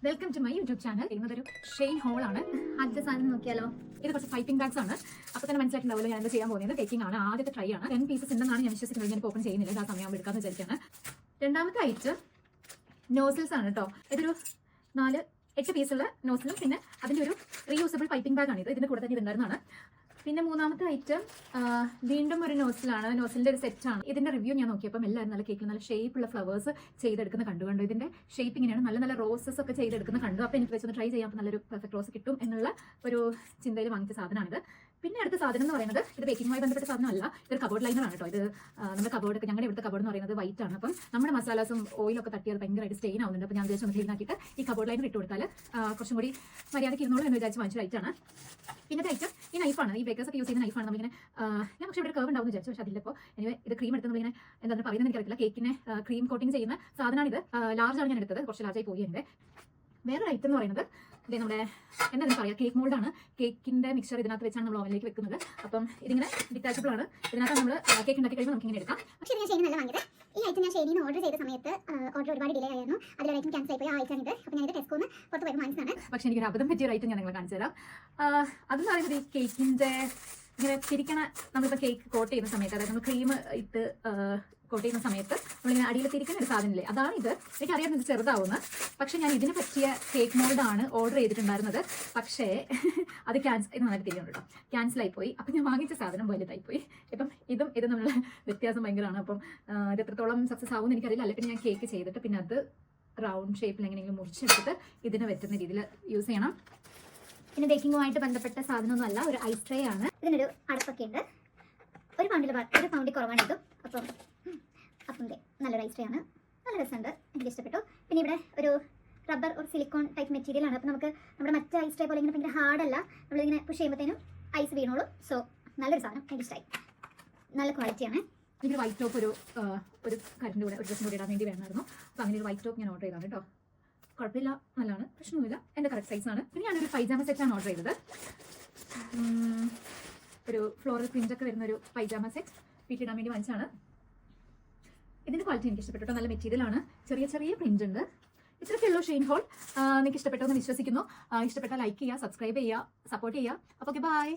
Welcome to my YouTube channel. ഇന്നതൊരു ഷെയ്ൻ ഹോൾ ആണ്. ആദ്യത്തെ സാധനം നോക്കിയാലോ. ഇത് കുറച്ച് പൈപ്പിംഗ് ബാഗ്സ് ആണ്. അപ്പോൾ തന്നെ മനസ്സിലായിട്ടുണ്ടാവില്ല ഞാൻ എന്താ ചെയ്യാൻ പോകുന്നത്. ടേക്കിംഗ് ആണ്. ആദ്യത്തെ ട്രൈ ആണ്. 10 പീസസ് ഉണ്ടെന്നാണ് ഞാൻ വിശ്വസിക്കുന്നത്. ഞാൻ ഓപ്പൺ ചെയ്യുന്നില്ല, ആ സമയം എടുക്കാമെന്ന് വിചാരിച്ചാണ്. രണ്ടാമത്തെ ഐറ്റം നോസിൽസ് ആണ് കേട്ടോ. ഇതൊരു 8 പീസുള്ള നോസിലും പിന്നെ അതിൻ്റെ ഒരു റീയൂസബിൾ പൈപ്പിംഗ് ബാഗ് ആണ്. ഇതിൻ്റെ കൂടെ തന്നെ ഇതുണ്ടായിരുന്നതാണ്. പിന്നെ മൂന്നാമത്തെ ഐറ്റം വീണ്ടും ഒരു നോസിലാണ്. നോസിലിൻ്റെ ഒരു സെറ്റാണ്. ഇതിൻ്റെ റിവ്യൂ ഞാൻ നോക്കിയപ്പോൾ എല്ലാവരും നല്ല കേക്കിൽ നല്ല ഷേപ്പുള്ള ഫ്ലവേഴ്സ് ചെയ്തെടുക്കുന്ന കണ്ടു. ഇതിൻ്റെ ഷേപ്പ് ഇങ്ങനെയാണ്. നല്ല നല്ല റോസസ് ഒക്കെ ചെയ്തെടുക്കുന്ന കണ്ടു. അപ്പോൾ എനിക്ക് വെച്ചൊന്ന് ട്രൈ ചെയ്യാം, നല്ലൊരു പെർഫെക്റ്റ് റോസ് കിട്ടും എന്നുള്ള ഒരു ചിന്തയിൽ വാങ്ങിച്ച സാധനമാണിത്. പിന്നെ അടുത്ത സാധനം എന്ന് പറയുന്നത് ഇത് ബേക്കിങ്ങുമായി ബന്ധപ്പെട്ട സാധനമല്ല. ഇതൊരു കബോർഡ് ലൈനറാണ് കേട്ടോ. ഇത് നമ്മുടെ കബോർഡ്, ഞങ്ങളുടെ ഇവിടുത്തെ കബോർഡ് എന്ന് പറയുന്നത് വൈറ്റ് ആണ്. അപ്പം നമ്മുടെ മസാലാസും ഓയിലൊക്കെ തട്ടിയത് ഭയങ്കരമായിട്ട് സ്റ്റെയിൻ ആവുന്നുണ്ട്. അപ്പോൾ ഞാൻ വിചാരിച്ചു ക്ലീൻ ആക്കിയിട്ട് ഈ കബോർഡ് ലൈനർ ഇട്ട് കൊടുത്താൽ കുറച്ചും കൂടി മര്യാദയ്ക്ക് ഇരുന്നോളൂ എന്ന് വിചാരിച്ച് വാങ്ങിച്ച ഐറ്റാണ്. പിന്നത്തെ ഐറ്റം ഈ നൈഫാണ്. ഈ ബേക്കേഴ്സ് ഒക്കെ യൂസ് ചെയ്യുന്ന നൈഫാണ്. നമ്മളിങ്ങനെ ഞാൻ പക്ഷേ ഇവിടെ കർവ് ഉണ്ടാവും വിചാരിച്ചു, പക്ഷേ അതിലിപ്പോൾ എനിക്ക് ഇത് ക്രീം എടുത്ത് നമ്മളിങ്ങനെ എന്താണ് പറയുന്നത് എനിക്കറിയില്ല. കേക്കിനെ ക്രീം കോട്ടിങ് ചെയ്യുന്ന സാധനമാണിത്. ലാർജാണ് ഞാൻ എടുത്തത്, കുറച്ച് ലാർജായി പോയി. എൻ്റെ വേറൊരു ഐറ്റം എന്ന് പറയുന്നത് ഇത് നമ്മുടെ എന്താ പറയുക, കേക്ക് മോൾഡാണ്. കേക്കിൻ്റെ മിക്സർ ഇതിനകത്ത് വെച്ചാണ് നമ്മൾ ഓവനിലേക്ക് വെക്കുന്നത്. അപ്പം ഇതിങ്ങനെ ഡിറ്റാച്ചബിൾ ആണ്. ഇതിനകത്ത് നമ്മൾ കേക്ക് ഉണ്ടാക്കി കഴിയുമ്പോൾ നമുക്ക് ഇങ്ങനെ എടുക്കാം. പക്ഷേ ഞാൻ ഷെയ്നിൽ നല്ല വാങ്ങിയത്. ഈ ഐറ്റം ഞാൻ ഷെയ്നിൽ ഓർഡർ ചെയ്ത സമയത്ത് ഓർഡർ ഒരുപാട് ഡിലേ ആയിരുന്നു. അതിൽ ഐറ്റം ക്യാൻസൽ ആയിപ്പോയി. ആ ഐറ്റം ഇത്. അപ്പോൾ ഞാനിത് ടെസ്കോന്ന് പുറത്ത് പോയി വാങ്ങിച്ചതാണ്. പക്ഷേ എനിക്കൊരു അബദ്ധം പറ്റിയ ഐറ്റം ഞാൻ നിങ്ങളെ കാണിച്ചു തരാം. അതെന്ന് പറയുന്നത് ഈ കേക്കിൻ്റെ ഇങ്ങനെ തിരിക്കണ, നമ്മളിപ്പോൾ കേക്ക് കോട്ട് ചെയ്യുന്ന സമയത്ത്, അതായത് നമ്മൾ ക്രീം ഇട്ട് കോട്ട് ചെയ്യുന്ന സമയത്ത് നമ്മളിങ്ങനെ അടിയിൽ തിരിക്കുന്ന ഒരു സാധനമില്ലേ, അതാണ് ഇത്. എനിക്കറിയാം ഇത് ചെറുതാവുന്ന, പക്ഷേ ഞാൻ ഇതിന് പറ്റിയ കേക്ക് മോൾഡാണ് ഓർഡർ ചെയ്തിട്ടുണ്ടായിരുന്നത്. പക്ഷേ അത് ഇത് നന്നായിട്ട് തിരിയുന്നുണ്ട് കേട്ടോ. ക്യാൻസലായിപ്പോയി. അപ്പം ഞാൻ വാങ്ങിച്ച സാധനം വലുതായിപ്പോയി. ഇപ്പം ഇതും തമ്മിലുള്ള വ്യത്യാസം ഭയങ്കരമാണ്. അപ്പം ഇത് എത്രത്തോളം സക്സസ് ആവുമെന്ന് എനിക്കറിയില്ല. അല്ലെങ്കിൽ പിന്നെ ഞാൻ കേക്ക് ചെയ്തിട്ട് പിന്നെ അത് റൗണ്ട് ഷേപ്പിൽ എങ്ങനെയെങ്കിലും മുറിച്ചെടുത്തിട്ട് ഇതിന് പറ്റുന്ന രീതിയിൽ യൂസ് ചെയ്യണം. പിന്നെ ബേക്കിങ്ങുമായിട്ട് ബന്ധപ്പെട്ട സാധനമൊന്നുമല്ല, ഒരു ഐസ് ട്രേ ആണ്. ഇതിനൊരു അടപ്പൊക്കെ ഉണ്ട്. ഒരു പൗണ്ടിൽ കുറവാണ് ഇതും. അപ്പം നല്ലൊരു ഐസ് ട്രേ ആണ്. നല്ല രസമുണ്ട്, എനിക്ക് ഇഷ്ടപ്പെട്ടു. പിന്നെ ഇവിടെ ഒരു റബ്ബർ ഒരു സിലിക്കോൺ ടൈപ്പ് മെറ്റീരിയൽ ആണ്. അപ്പോൾ നമുക്ക് നമ്മുടെ മറ്റേ ഐസ് ട്രേ പോലെ ഇങ്ങനെ ഭയങ്കര ഹാർഡല്ല. നമ്മളിങ്ങനെ പുഷ് ചെയ്യുമ്പോഴത്തേനും ഐസ് വീണോളൂ. സോ നല്ലൊരു സാധനം, എനിക്ക് ഇഷ്ടമായി. നല്ല ക്വാളിറ്റിയാണ്. എനിക്കൊരു വൈറ്റ് ടോപ്പ് ഒരു കറണ്ട് കൂടെ ഒരു ഡ്രസ്സും കൂടി ഇടാൻ വേണ്ടി വേണമായിരുന്നു. അപ്പോൾ അങ്ങനെ ഒരു വൈറ്റ് ടോപ്പ് ഞാൻ ഓർഡർ ചെയ്താണ് കേട്ടോ. കുഴപ്പമില്ല, നല്ലതാണ്, പ്രശ്നമില്ല, എൻ്റെ കറക്റ്റ് സൈസാണ്. പിന്നെ ഞാനൊരു പൈജാമ സെറ്റാണ് ഓർഡർ ചെയ്തത്. ഒരു ഫ്ലോറൽ പ്രിൻ്റൊക്കെ വരുന്നൊരു പൈജാമ സെറ്റ് വീട്ടിലിടാൻ വേണ്ടി വാങ്ങിച്ചാണ്. ഇതിൻ്റെ ക്വാളിറ്റി എനിക്ക് ഇഷ്ടപ്പെട്ടു. നല്ല മെറ്റീരിയലാണ്, ചെറിയ ചെറിയ പ്രിൻ്റ് ഉണ്ട്. ഇത്രയൊക്കെയുള്ളൂ ഷെയ്ൻ ഹോൾ. നിങ്ങൾക്ക് ഇഷ്ടപ്പെട്ടു എന്ന് വിശ്വസിക്കുന്നു. ഇഷ്ടപ്പെട്ടാൽ ലൈക്ക് ചെയ്യുക, സബ്സ്ക്രൈബ് ചെയ്യുക, സപ്പോർട്ട് ചെയ്യുക. അപ്പോൾ ഓക്കെ, ബൈ.